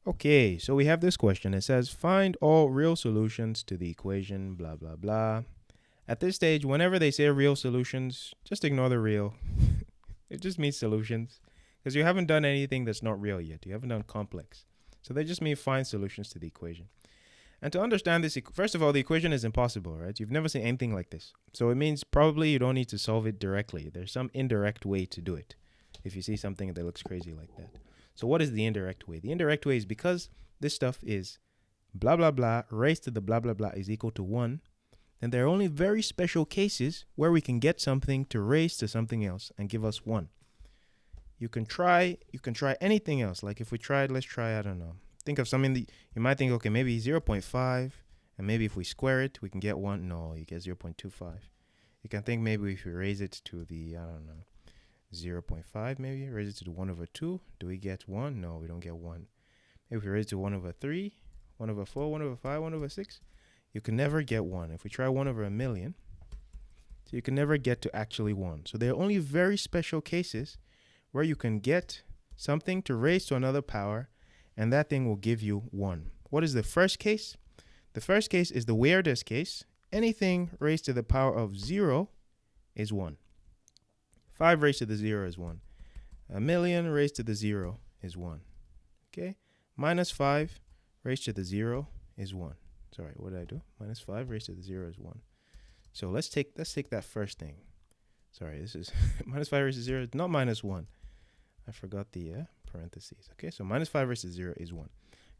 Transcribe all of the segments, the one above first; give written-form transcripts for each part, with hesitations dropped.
Okay, so we have this question. It says, find all real solutions to the equation, blah, blah, blah. At this stage, whenever they say real solutions, just ignore the real. It just means solutions because you haven't done anything that's not real yet. You haven't done complex. So they just mean find solutions to the equation. And to understand this, first of all, the equation is impossible, right? You've never seen anything like this. So it means probably you don't need to solve it directly. There's some indirect way to do it if you see something that looks crazy like that. So what is the indirect way? The indirect way is because this stuff is blah, blah, blah, raised to the blah, blah, blah is equal to 1. And there are only very special cases where we can get something to raise to something else and give us 1. You can try anything else. Like if we tried, let's try, I don't know. Think of something that you might think, okay, maybe 0.5, and maybe if we square it, we can get 1. No, you get 0.25. You can think maybe if we raise it to the, I don't know, 0.5 maybe, raise it to the 1 over 2. Do we get 1? No, we don't get 1. Maybe if we raise it to 1 over 3, 1 over 4, 1 over 5, 1 over 6, you can never get 1. If we try 1 over a million, so you can never get to actually 1. So there are only very special cases where you can get something to raise to another power, and that thing will give you 1. What is the first case? The first case is the weirdest case. Anything raised to the power of 0 is 1. 5 raised to the 0 is 1. A million raised to the 0 is 1. Okay? Minus 5 raised to the 0 is 1. Sorry, what did I do? Minus 5 raised to the 0 is 1. So let's take that first thing. Sorry, this is minus 5 raised to 0, not minus 1. I forgot the parentheses. Okay, so minus 5 raised to 0 is 1.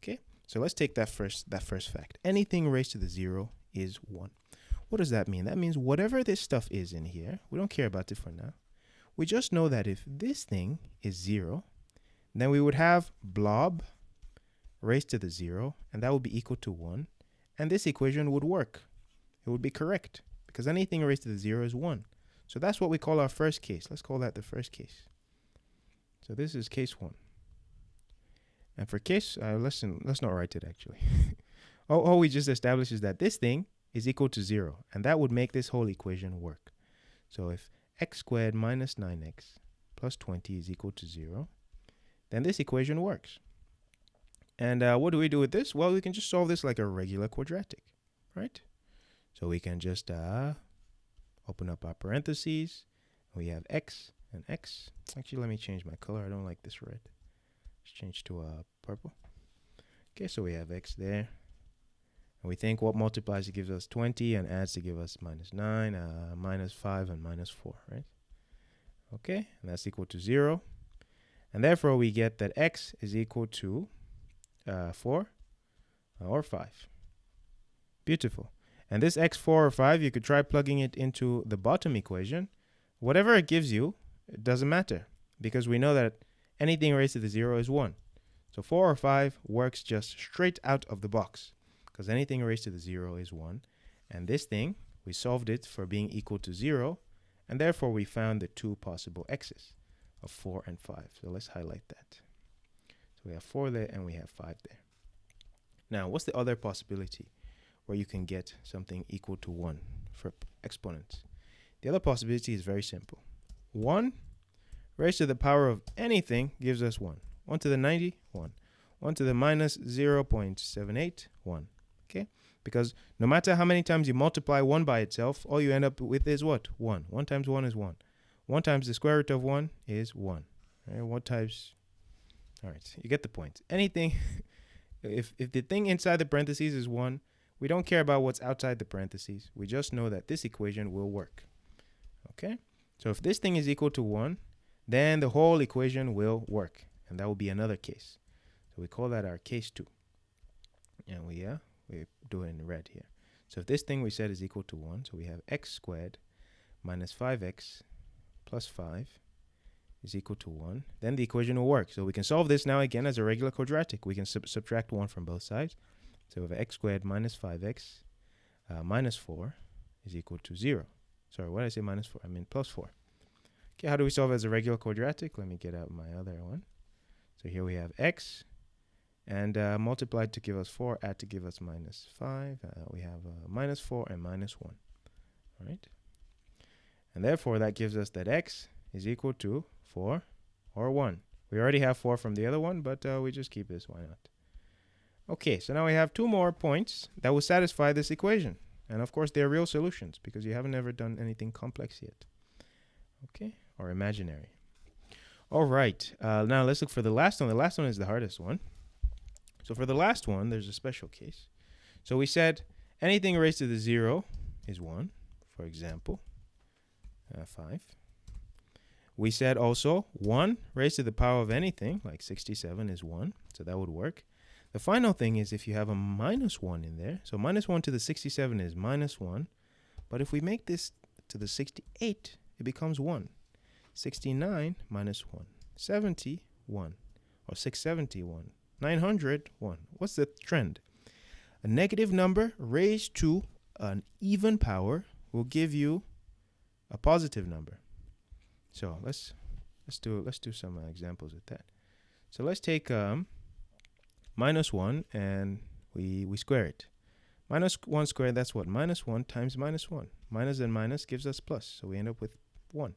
Okay, so let's take that first fact. Anything raised to the 0 is 1. What does that mean? That means whatever this stuff is in here, we don't care about it for now. We just know that if this thing is 0, then we would have blob raised to the 0, and that would be equal to 1. And this equation would work. It would be correct because anything raised to the 0 is 1. So that's what we call our first case. Let's call that the first case. So this is case 1. And for case, let's not write it actually. all we just established is that this thing is equal to 0. And that would make this whole equation work. So if x squared minus 9x plus 20 is equal to 0, then this equation works. And what do we do with this? Well, we can just solve this like a regular quadratic, right? So we can just open up our parentheses. We have x and x. Actually, let me change my color. I don't like this red. Let's change to purple. Okay, so we have x there. And we think what multiplies to give us 20 and adds to give us minus 9, minus 5, and minus 4, right? Okay, and that's equal to 0. And therefore, we get that x is equal to 4 or 5. Beautiful. And this x, 4 or 5, you could try plugging it into the bottom equation. Whatever it gives you, it doesn't matter because we know that anything raised to the 0 is 1. So 4 or 5 works just straight out of the box because anything raised to the 0 is 1. And this thing, we solved it for being equal to 0, and therefore we found the two possible x's of 4 and 5. So let's highlight that. So we have 4 there and we have 5 there. Now, what's the other possibility where you can get something equal to 1 for exponents? The other possibility is very simple. 1 raised to the power of anything gives us 1. 1 to the 90, 1. 1 to the minus 0.78, 1. Okay? Because no matter how many times you multiply 1 by itself, all you end up with is what? 1. 1 times 1 is 1. 1 times the square root of 1 is 1. Right? 1 times... All right, you get the point. Anything, if the thing inside the parentheses is 1, we don't care about what's outside the parentheses. We just know that this equation will work. Okay? So if this thing is equal to 1, then the whole equation will work. And that will be another case. So we call that our case 2. And we do it in red here. So if this thing we said is equal to 1, so we have x squared minus 5x plus 5 is equal to 1, then the equation will work. So we can solve this now again as a regular quadratic. We can subtract 1 from both sides. So we have x squared minus 5x minus 4 is equal to 0. Sorry, what did I say minus 4? I mean plus 4. Okay, how do we solve as a regular quadratic? Let me get out my other one. So here we have x, and multiplied to give us 4, add to give us minus 5. We have minus 4 and minus 1. All right? And therefore, that gives us that x is equal to 4 or 1. We already have 4 from the other one, but we just keep this. Why not? Okay, so now we have 2 more points that will satisfy this equation. And of course, they're real solutions because you haven't ever done anything complex yet. Okay, or imaginary. All right, now let's look for the last one. The last one is the hardest one. So for the last one, there's a special case. So we said anything raised to the 0 is 1, for example, 5. We said also 1 raised to the power of anything, like 67 is 1, so that would work. The final thing is if you have a minus 1 in there, so minus 1 to the 67 is minus 1, but if we make this to the 68, it becomes 1. 69 minus 1, 70, 1, or 671, 900, 1. What's the trend? A negative number raised to an even power will give you a positive number. So let's do some examples with that. So let's take minus 1 and we square it. Minus 1 squared, that's what? Minus 1 times minus 1. Minus and minus gives us plus, so we end up with 1.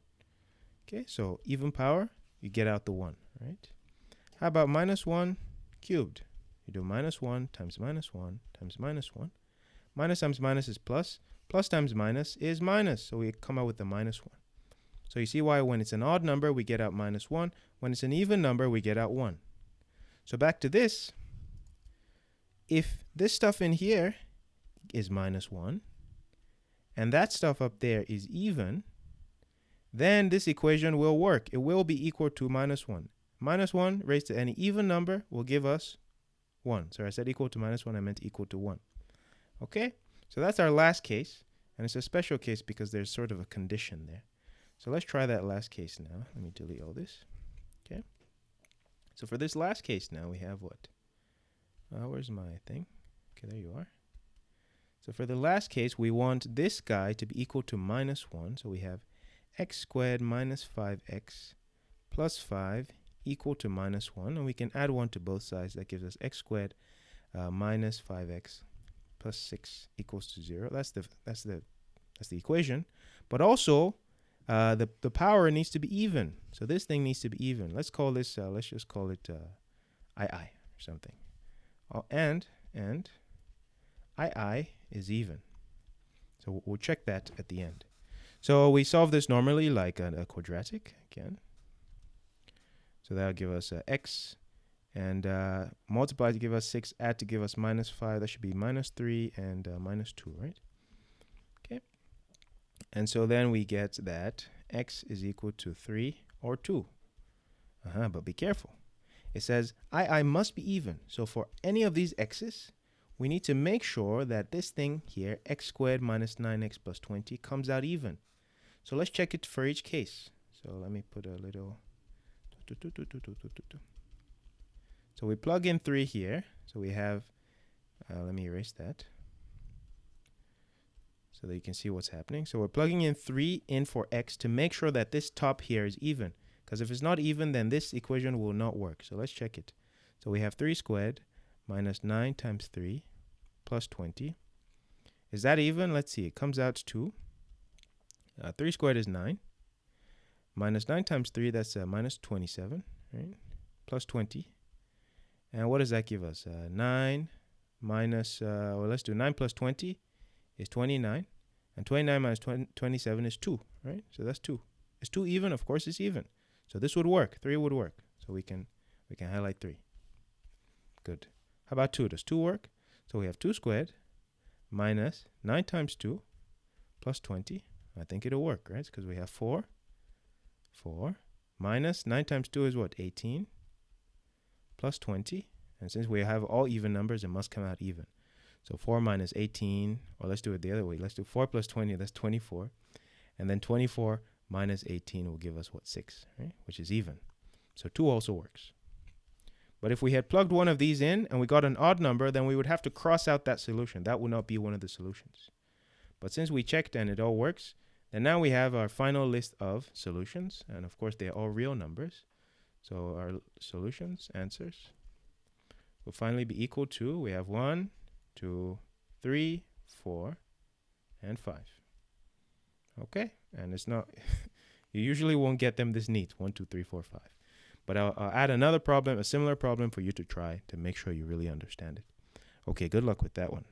Okay, so even power, you get out the 1, right? How about minus 1 cubed? You do minus 1 times minus 1 times minus 1. Minus times minus is plus. Plus times minus is minus, so we come out with the minus 1. So you see why when it's an odd number, we get out minus 1. When it's an even number, we get out 1. So back to this. If this stuff in here is minus 1, and that stuff up there is even, then this equation will work. It will be equal to minus 1. Minus 1 raised to any even number will give us 1. Sorry, I said equal to minus 1. I meant equal to 1. Okay? So that's our last case. And it's a special case because there's sort of a condition there. So let's try that last case now. Let me delete all this. Okay? So for this last case now, we have what? Where's my thing? Okay, there you are. So for the last case, we want this guy to be equal to minus 1. So we have x squared minus 5x plus 5 equal to minus 1. And we can add 1 to both sides. That gives us x squared minus 5x plus 6 equals to 0. That's the equation. But also, the power needs to be even. So this thing needs to be even. Let's call this, let's just call it II or something. And II is even. So we'll check that at the end. So we solve this normally like a quadratic again. So that'll give us x and multiply to give us 6, add to give us minus 5. That should be minus 3 and minus 2, right? Okay. And so then we get that x is equal to 3 or 2. But be careful. It says II must be even. So for any of these x's, we need to make sure that this thing here, x squared minus 9x plus 20, comes out even. So let's check it for each case. So let me put a little... So we plug in 3 here. So we have... let me erase that so that you can see what's happening. So we're plugging in 3 in for x to make sure that this top here is even. Because if it's not even, then this equation will not work. So let's check it. So we have 3 squared minus 9 times 3 plus 20. Is that even? Let's see. It comes out to 2. 3 squared is 9. Minus 9 times 3, that's minus 27, right? Plus 20. And what does that give us? 9 minus, well, let's do 9 plus 20 is 29. And 29 minus 27 is 2, right? So that's 2. Is 2 even? Of course it's even. So this would work. 3 would work. So we can highlight 3. Good. How about 2? Does 2 work? So we have 2 squared minus 9 times 2 plus 20. I think it'll work, right? Because we have 4. 4 minus 9 times 2 is what? 18 plus 20. And since we have all even numbers, it must come out even. So 4 minus 18, or let's do it the other way. Let's do 4 plus 20, that's 24. And then 24 minus 18 will give us what? 6, right? Which is even. So 2 also works. But if we had plugged one of these in and we got an odd number, then we would have to cross out that solution. That would not be one of the solutions. But since we checked and it all works, then now we have our final list of solutions. And of course, they're all real numbers. So our solutions, answers, will finally be equal to, we have 1, 2, 3, 4, and 5. Okay? And it's not, you usually won't get them this neat, 1, 2, 3, 4, 5. But I'll add another problem, a similar problem for you to try to make sure you really understand it. Okay, good luck with that one.